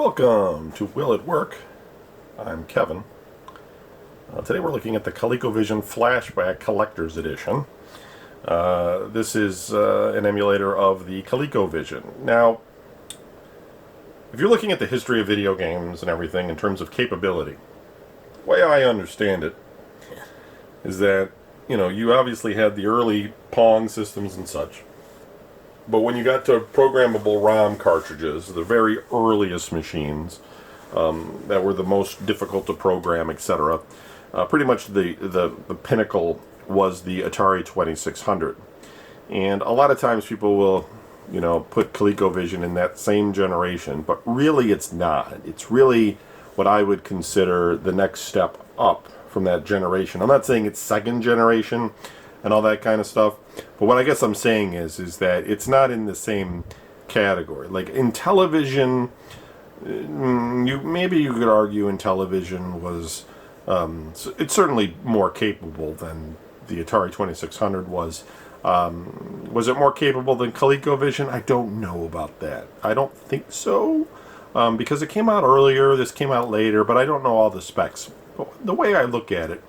Welcome to Will It Work? I'm Kevin. Today we're looking at the ColecoVision Flashback Collector's Edition. This is an emulator of the ColecoVision. Now, if you're looking at the history of video games and everything in terms of capability, the way I understand it is that, you obviously had the early Pong systems and such. But when you got to programmable ROM cartridges, the very earliest machines that were the most difficult to program, etc., pretty much the pinnacle was the Atari 2600. And a lot of times people will, put ColecoVision in that same generation, but really it's not. It's really what I would consider the next step up from that generation. I'm not saying it's second generation and all that kind of stuff, but what I guess I'm saying is that it's not in the same category. Like in television, maybe you could argue Intellivision was it's certainly more capable than the Atari 2600 was. Was it more capable than ColecoVision? I don't know about that. I don't think so, because it came out earlier, this came out later, but I don't know all the specs. But the way I look at it,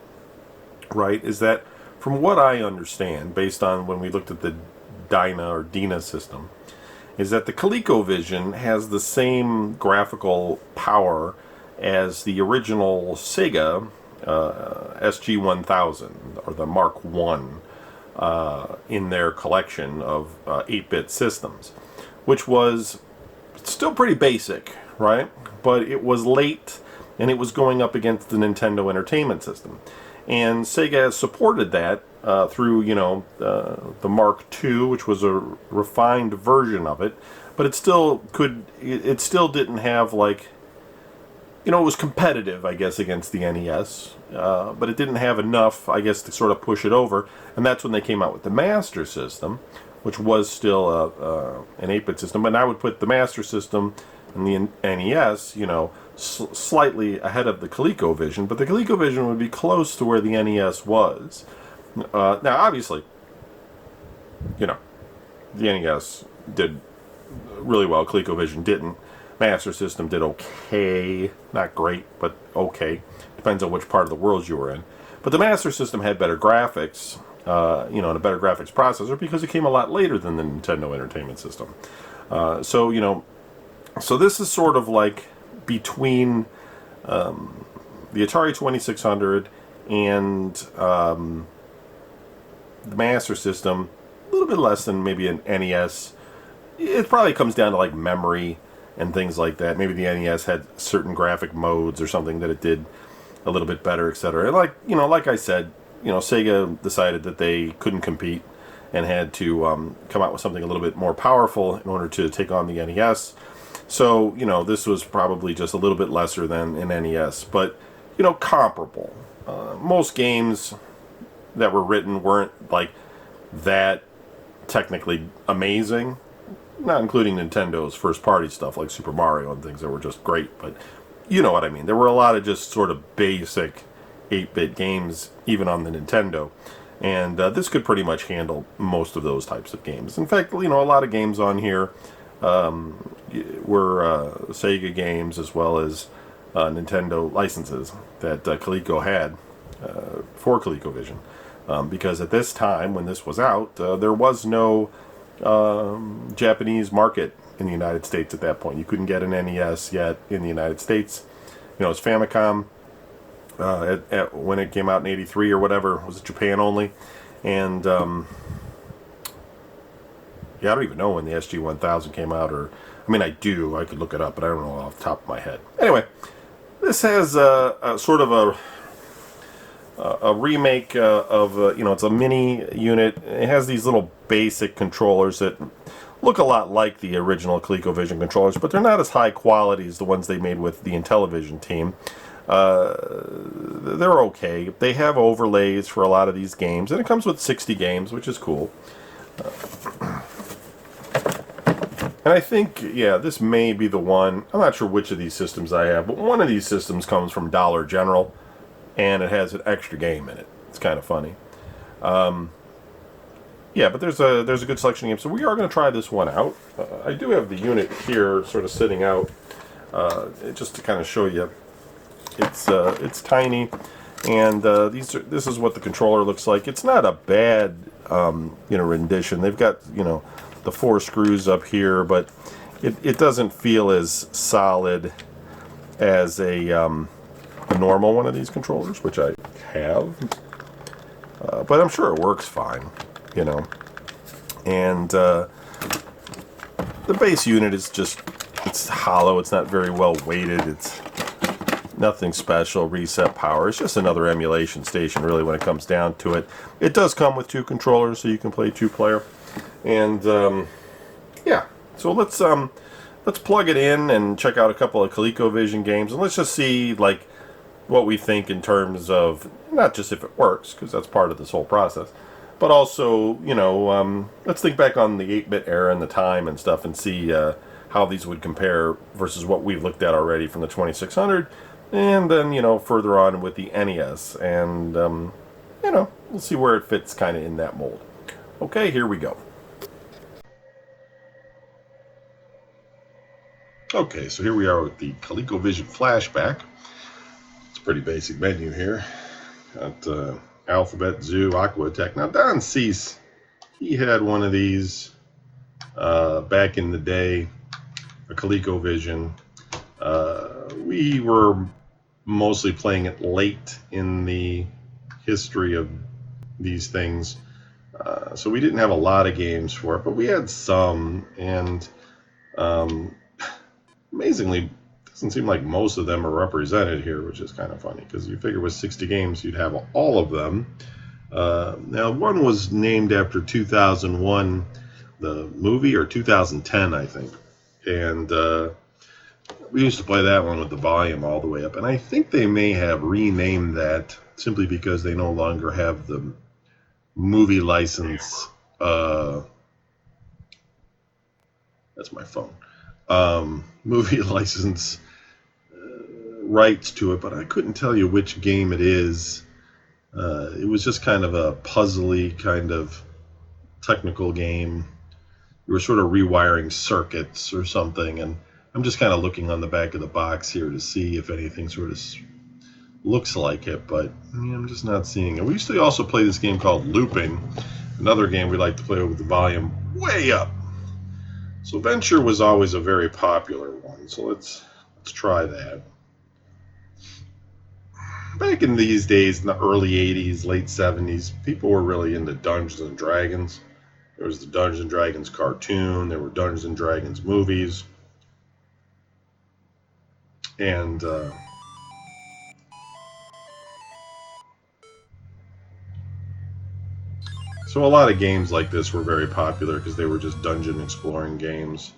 right, is that from what I understand, based on when we looked at the Dina system, is that the ColecoVision has the same graphical power as the original Sega SG-1000, or the Mark I, in their collection of 8-bit systems, which was still pretty basic, right? But it was late, and it was going up against the Nintendo Entertainment System. And Sega supported that through, the Mark II, which was a refined version of it, but it still didn't have, like, it was competitive, I guess, against the NES, but it didn't have enough, I guess, to sort of push it over, and that's when they came out with the Master System, which was still an 8-bit system, and I would put the Master System and the NES, slightly ahead of the ColecoVision, but the ColecoVision would be close to where the NES was. Now, obviously, the NES did really well, ColecoVision didn't. Master System did okay, not great, but okay. Depends on which part of the world you were in. But the Master System had better graphics, and a better graphics processor because it came a lot later than the Nintendo Entertainment System. So this is sort of like between the Atari 2600 and the Master System, a little bit less than maybe an NES. It probably comes down to like memory and things like that. Maybe the NES had certain graphic modes or something that it did a little bit better, etc. And like I said, Sega decided that they couldn't compete and had to come out with something a little bit more powerful in order to take on the NES. So, this was probably just a little bit lesser than an NES, but, comparable. Most games that were written weren't, like, that technically amazing, not including Nintendo's first-party stuff like Super Mario and things that were just great, but you know what I mean. There were a lot of just sort of basic 8-bit games, even on the Nintendo, and this could pretty much handle most of those types of games. In fact, a lot of games on here were Sega games as well as Nintendo licenses that Coleco had for ColecoVision. Because at this time, when this was out, there was no Japanese market in the United States at that point. You couldn't get an NES yet in the United States. It's Famicom when it came out in '83 or whatever. It was Japan only. And I don't even know when the SG-1000 came out, I do. I could look it up, but I don't know off the top of my head. Anyway, this has a sort of a remake of, it's a mini unit. It has these little basic controllers that look a lot like the original ColecoVision controllers, but they're not as high quality as the ones they made with the Intellivision team. They're okay. They have overlays for a lot of these games, and it comes with 60 games, which is cool. And I think, this may be the one. I'm not sure which of these systems I have, but one of these systems comes from Dollar General, and it has an extra game in it. It's kind of funny. But there's a good selection of games, so we are going to try this one out. I do have the unit here sort of sitting out just to kind of show you, it's tiny, and this is what the controller looks like. It's not a bad rendition. They've got the 4 screws up here, but it doesn't feel as solid as a normal one of these controllers, which I have. But I'm sure it works fine, And the base unit is it's hollow. It's not very well weighted. It's nothing special. Reset power. It's just another emulation station, really, when it comes down to it. It does come with 2 controllers, so you can play 2-player. And yeah, so let's plug it in and check out a couple of ColecoVision games, and let's just see what we think in terms of not just if it works, because that's part of this whole process, but also let's think back on the 8-bit era and the time and stuff, and see how these would compare versus what we've looked at already from the 2600, and then further on with the NES, and we'll see where it fits kind of in that mold. Okay, here we go. Okay, so here we are with the ColecoVision Flashback. It's a pretty basic menu here. Got Alphabet, Zoo, Aquatech. Now, Don Cease, he had one of these back in the day, a ColecoVision. We were mostly playing it late in the history of these things, so we didn't have a lot of games for it, but we had some, and amazingly, it doesn't seem like most of them are represented here, which is kind of funny, because you figure with 60 games you'd have all of them. Now, one was named after 2001, the movie, or 2010, I think, and we used to play that one with the volume all the way up, and I think they may have renamed that simply because they no longer have the movie license. That's my phone. Movie license rights to it, but I couldn't tell you which game it is. It was just kind of a puzzly kind of technical game. You were sort of rewiring circuits or something, and I'm just kind of looking on the back of the box here to see if anything sort of looks like it, but I'm just not seeing it. We used to also play this game called Looping, another game we like to play with the volume way up. So Venture was always a very popular one, so let's try that. Back in these days, in the early 80s, late 70s, people were really into Dungeons and Dragons. There was the Dungeons and Dragons cartoon, there were Dungeons and Dragons movies, and so a lot of games like this were very popular because they were just dungeon exploring games.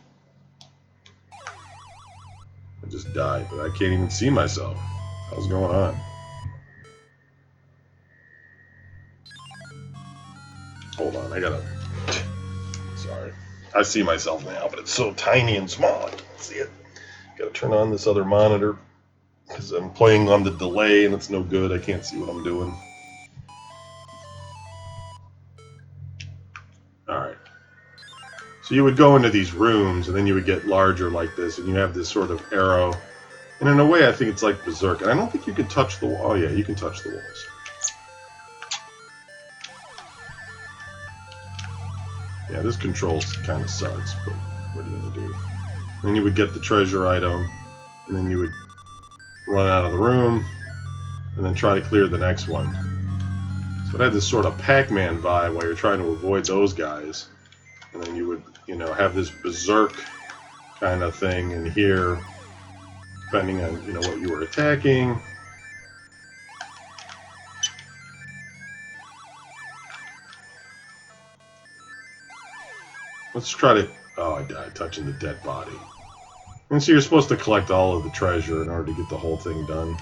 I just died, but I can't even see myself. What's going on? Hold on, I gotta... Sorry. I see myself now, but it's so tiny and small, I can't see it. Gotta turn on this other monitor because I'm playing on the delay and it's no good. I can't see what I'm doing. Alright. So you would go into these rooms and then you would get larger like this, and you have this sort of arrow. And in a way, I think it's like Berserk. And I don't think you can touch the wall. Oh, yeah, you can touch the walls. Yeah, this control kind of sucks, but what are you going to do? And then you would get the treasure item, and then you would run out of the room, and then try to clear the next one. So it had this sort of Pac-Man vibe while you're trying to avoid those guys. And then you would, have this Berserk kind of thing in here, depending on, what you were attacking. Let's try to... Oh, I died touching the dead body. And so you're supposed to collect all of the treasure in order to get the whole thing done.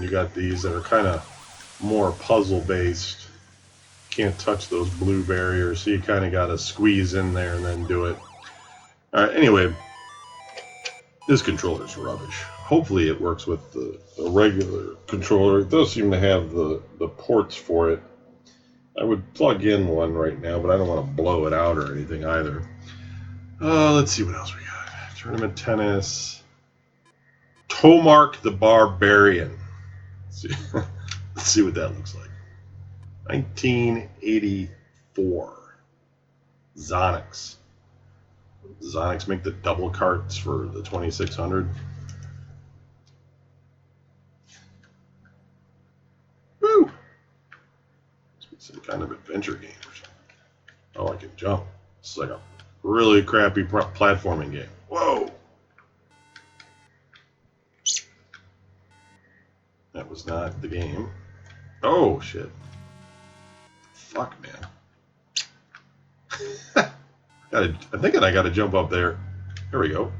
and you got these that are kind of more puzzle based. Can't touch those blue barriers, so you kind of got to squeeze in there and then do it. All right, anyway, this controller's rubbish. Hopefully it works with the regular controller. It does seem to have the ports for it. I would plug in one right now, but I don't want to blow it out or anything either. Let's see what else we got. Tournament tennis. Tomark the Barbarian. Let's see what that looks like. 1984. Zonix. Zonix make the double carts for the 2600. Woo! It's some kind of adventure game or something. Oh, I can jump. It's like a really crappy platforming game. Whoa! That was not the game. Oh, shit. Fuck, man. I'm thinking I gotta jump up there. Here we go. What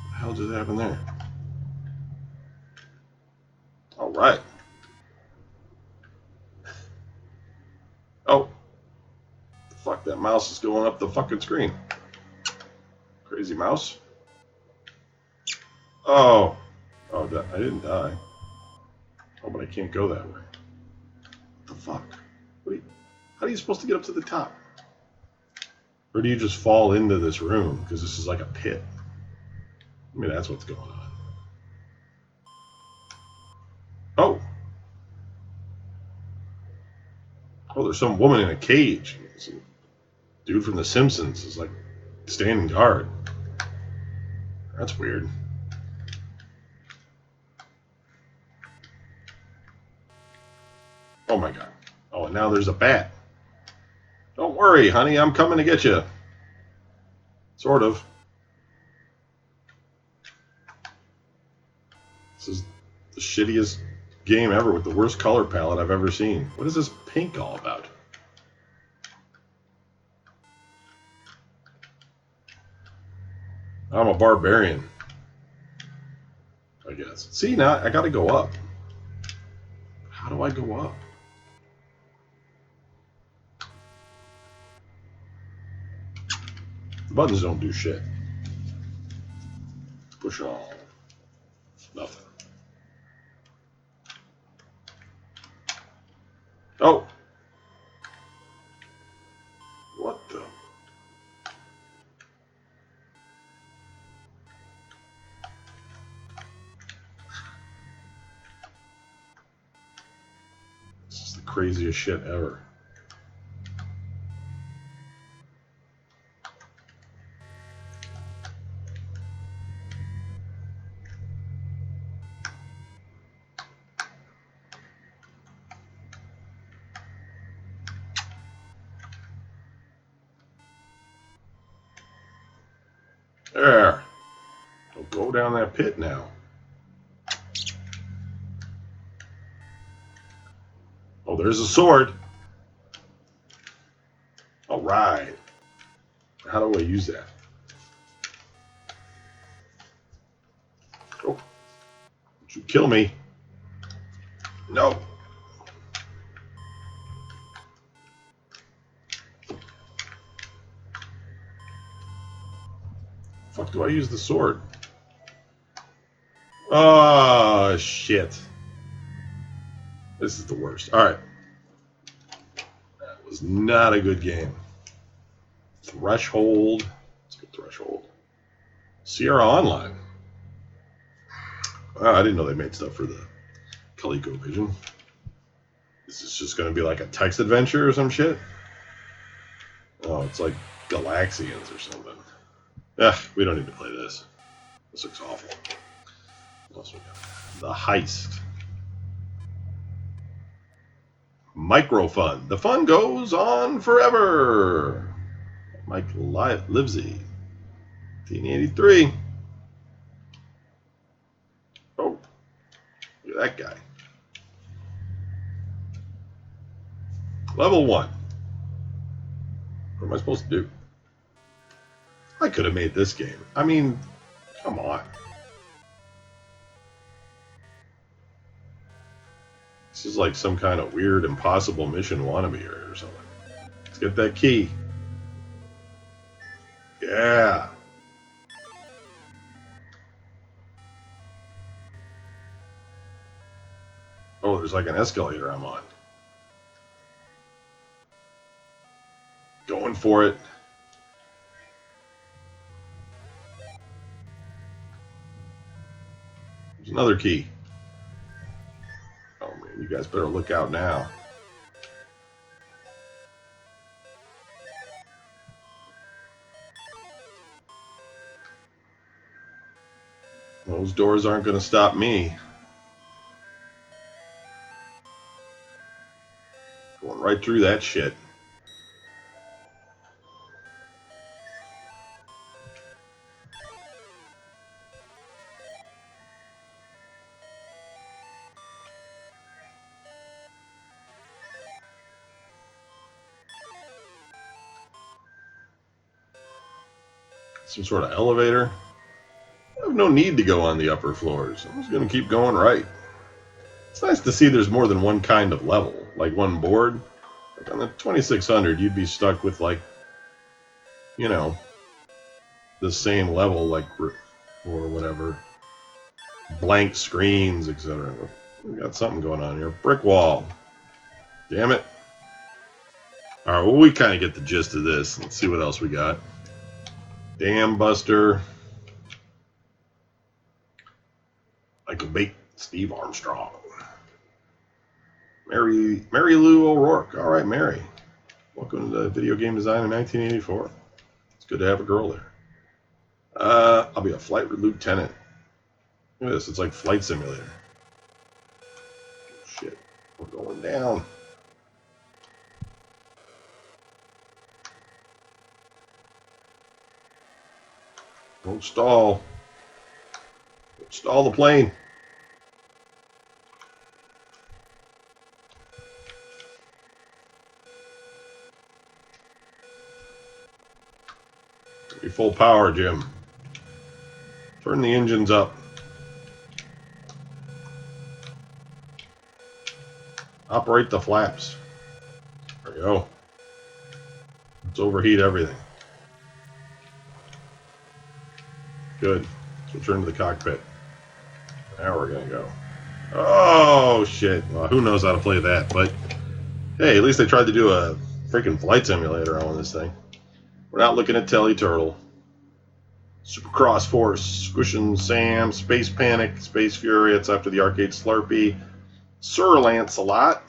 the hell just happened there? Alright. Oh. Fuck, that mouse is going up the fucking screen. Crazy mouse. Oh. Oh, I didn't die. Oh, but I can't go that way. What the fuck? How are you supposed to get up to the top? Or do you just fall into this room? Because this is like a pit. I mean, that's what's going on. Oh. Oh, there's some woman in a cage. Some dude from The Simpsons is like standing guard. That's weird. Oh my god. Oh, and now there's a bat. Don't worry, honey, I'm coming to get you. Sort of. This is the shittiest game ever with the worst color palette I've ever seen. What is this pink all about? I'm a barbarian, I guess. See, now I gotta go up. How do I go up? The buttons don't do shit. Push on. Nothing. Oh! What the? This is the craziest shit ever. There. Don't go down that pit now. Oh, there's a sword. All right. How do I use that? Oh. Don't you kill me. No. Fuck do I use the sword? Oh, shit. This is the worst. Alright. That was not a good game. Threshold. Let's get Threshold. Sierra Online. Oh, I didn't know they made stuff for the ColecoVision. This is just going to be like a text adventure or some shit? Oh, it's like Galaxians or something. Ugh, we don't need to play this. This looks awful. What else we got? The Heist. Microfun. The fun goes on forever. Mike Livesey. 1983. Oh, look at that guy. Level 1. What am I supposed to do? I could have made this game. I mean, come on. This is like some kind of weird impossible mission wannabe or something. Let's get that key. Yeah. Oh, there's like an escalator I'm on. Going for it. There's another key. Oh man, you guys better look out now. Those doors aren't going to stop me. Going right through that shit. Some sort of elevator. I have no need to go on the upper floors. I'm just going to keep going right. It's nice to see there's more than one kind of level, like one board. Like on the 2600, you'd be stuck with like, you know, the same level, like, or whatever. Blank screens, etc. We got something going on here. Brick wall. Damn it. Alright, well, we kind of get the gist of this. Let's see what else we got. Dam Buster. Michael Bate. Steve Armstrong. Mary Lou O'Rourke. Alright, Mary. Welcome to Video Game Design in 1984. It's good to have a girl there. I'll be a flight lieutenant. Look at this. It's like Flight Simulator. Shit. We're going down. Don't stall. Don't stall the plane. Be full power, Jim. Turn the engines up. Operate the flaps. There we go. Let's overheat everything. Good. Let's return to the cockpit. Now we're going to go. Oh, shit. Well, who knows how to play that, but hey, at least they tried to do a freaking flight simulator on this thing. We're not looking at Telly Turtle. Supercross Force, Squishin' Sam, Space Panic, Space Fury. It's after the Arcade Slurpee. Sir Lancelot.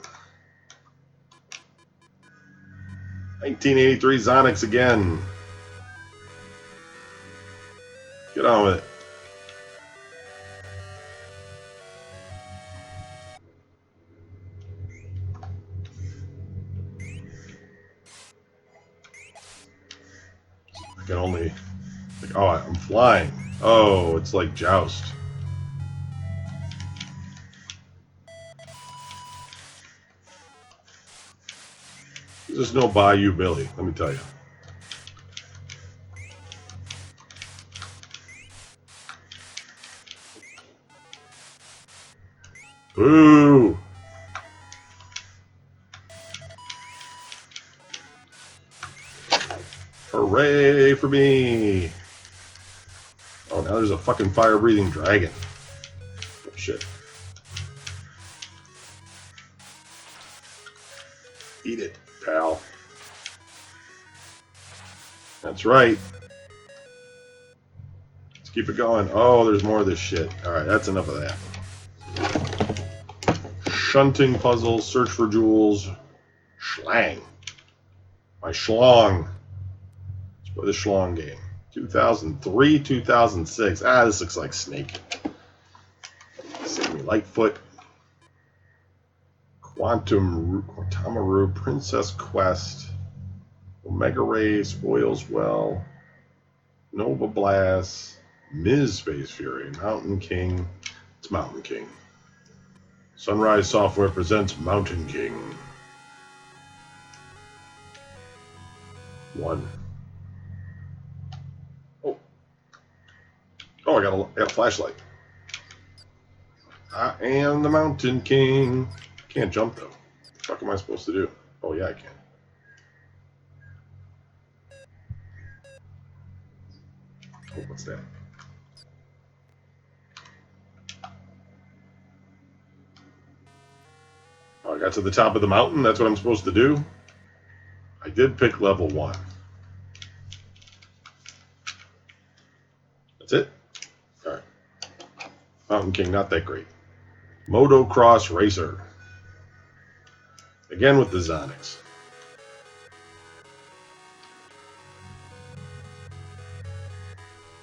1983 Zonix again. Get on with it. I can only... Like, oh, I'm flying. Oh, it's like Joust. There's no Bayou Billy, let me tell you. Boo! Hooray for me! Oh, now there's a fucking fire-breathing dragon. Oh, shit. Eat it, pal. That's right. Let's keep it going. Oh, there's more of this shit. Alright, that's enough of that. Shunting puzzles, search for jewels. Schlang. My schlong. Let's play the schlong game. 2003, 2006. Ah, this looks like Snake. Sammy Lightfoot. Quantamaru, Princess Quest. Omega Ray, Spoils Well. Nova Blast. Ms. Space Fury. Mountain King. It's Mountain King. Sunrise Software presents Mountain King. 1. Oh, I got a flashlight. I am the Mountain King. Can't jump though. What the fuck am I supposed to do? Oh yeah, I can. Oh, what's that? Oh, I got to the top of the mountain. That's what I'm supposed to do. I did pick level 1. That's it? Alright. Mountain King, not that great. Motocross Racer. Again with the Zonics.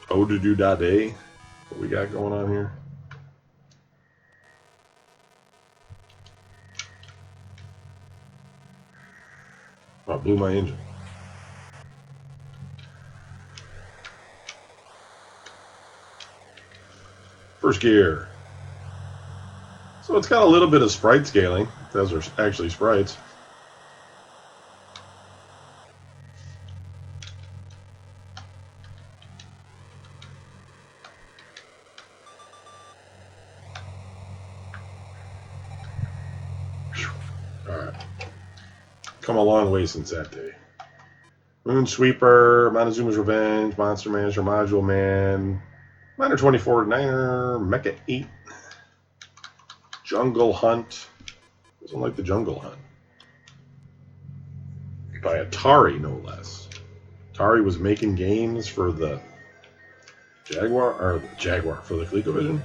Oh-do-do-da-day. What we got going on here? Oh, I blew my engine. First gear. So it's got a little bit of sprite scaling. Those are actually sprites. Alright. Come a long way since that day. Moonsweeper, Montezuma's Revenge, Monster Manager, Module Man, Miner 24, Niner, Mecha 8, Jungle Hunt. Doesn't like the Jungle Hunt. By Atari, no less. Atari was making games for the Jaguar, for the ColecoVision.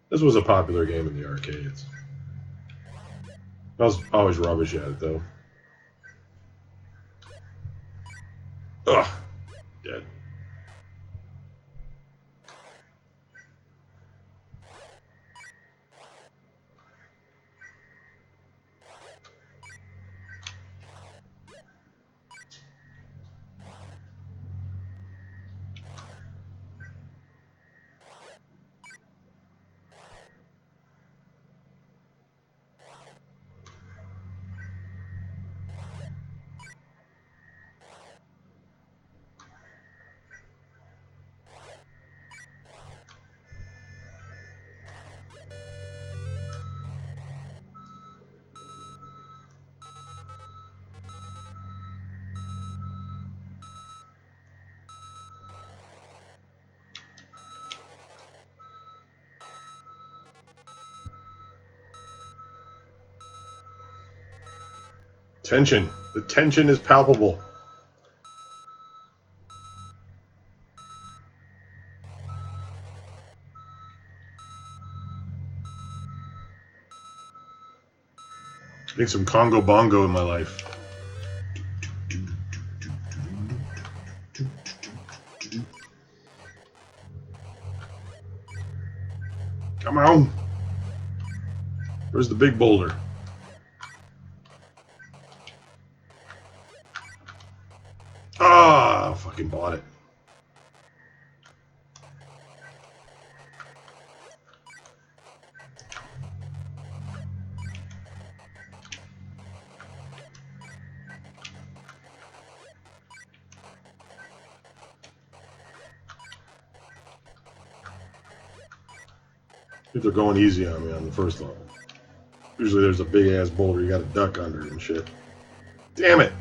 This was a popular game in the arcades. I was always rubbish at it, though. Ugh. Dead. Tension. The tension is palpable. Need some Congo Bongo in my life. Come on. Where's the big boulder? Ah, fucking bought it. I think they're going easy on me on the first level. Usually there's a big ass boulder you gotta duck under and shit. Damn it!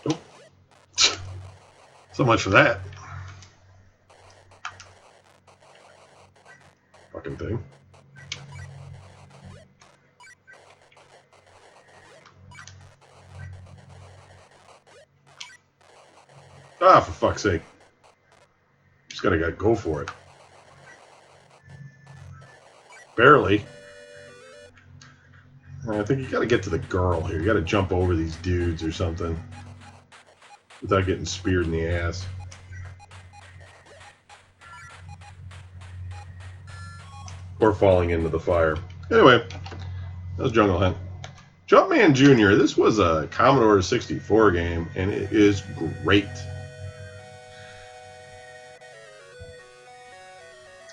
Oh. So much for that. Fucking thing. Ah, for fuck's sake. Just gotta go for it. Barely. I think you gotta get to the girl here. You gotta jump over these dudes or something without getting speared in the ass. Or falling into the fire. Anyway, that was Jungle Hunt. Jumpman Jr., this was a Commodore 64 game, and it is great.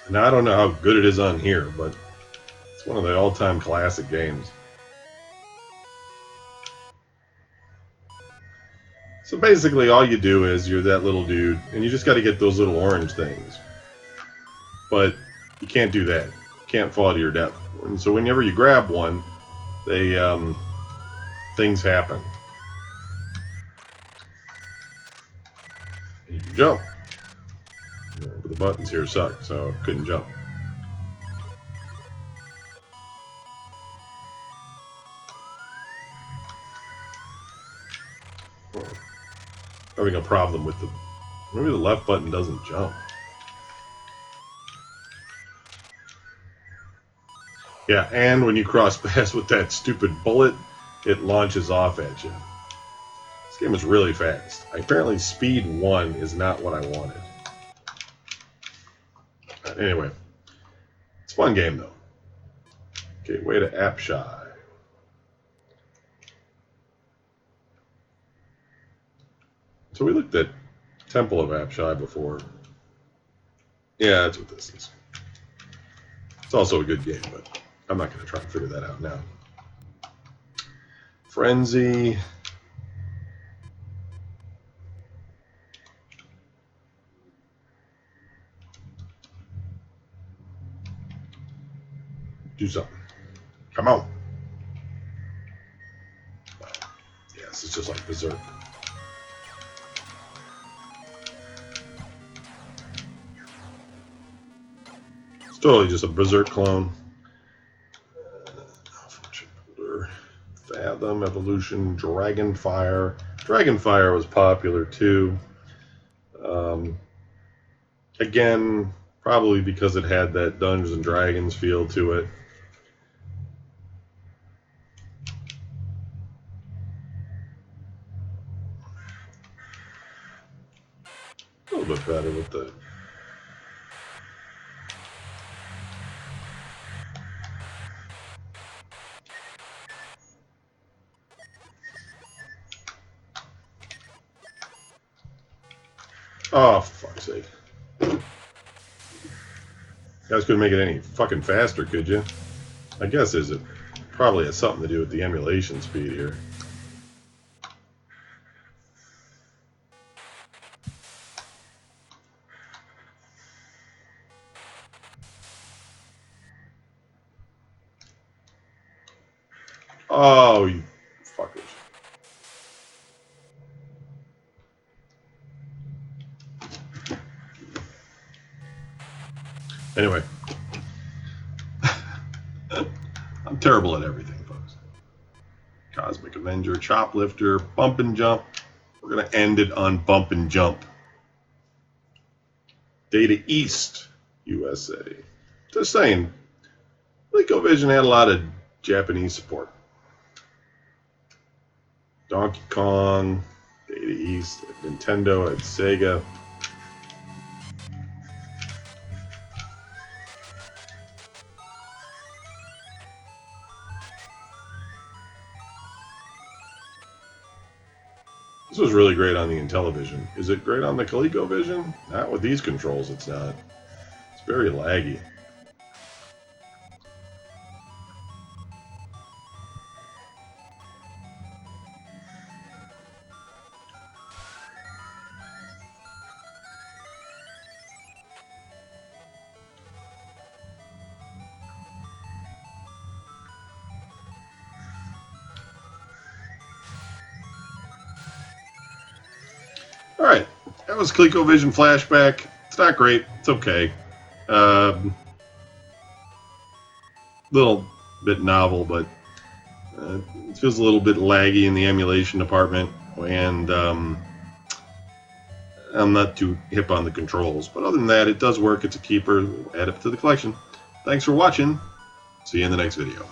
Now, I don't know how good it is on here, but It's one of the all-time classic games. So basically all you do is you're that little dude, and you just got to get those little orange things. But you can't do that. You can't fall to your death. And so whenever you grab one, they things happen. You can jump. But the buttons here suck, so I couldn't jump. Having a problem with maybe the left button doesn't jump. Yeah, and when you cross paths with that stupid bullet, it launches off at you. This game is really fast. Apparently speed 1 is not what I wanted. Anyway, it's a fun game though. Gateway to Apshai. So we looked at Temple of Apshai before. Yeah, that's what this is. It's also a good game, but I'm not going to try and figure that out now. Frenzy. Do something. Come on. Yes, it's just like Berserk. It's totally just a Berserk clone. Fathom, Evolution, Dragonfire. Dragonfire was popular too. Again, probably because it had that Dungeons and Dragons feel to it. A little bit better with the... Oh, for fuck's sake. You guys couldn't make it any fucking faster, could you? I guess it probably has something to do with the emulation speed here. Oh, you fuckers. Anyway. I'm terrible at everything, folks. Cosmic Avenger, Choplifter, Bump and Jump. We're going to end it on Bump and Jump. Data East, USA. Just saying, ColecoVision had a lot of Japanese support. Donkey Kong, Data East, at Nintendo, at Sega. This was really great on the Intellivision. Is it great on the ColecoVision? Not with these controls, it's not. It's very laggy. Alright, that was ColecoVision Flashback. It's not great. It's okay. Little bit novel, but it feels a little bit laggy in the emulation department, and I'm not too hip on the controls. But other than that, it does work. It's a keeper. Add it to the collection. Thanks for watching. See you in the next video.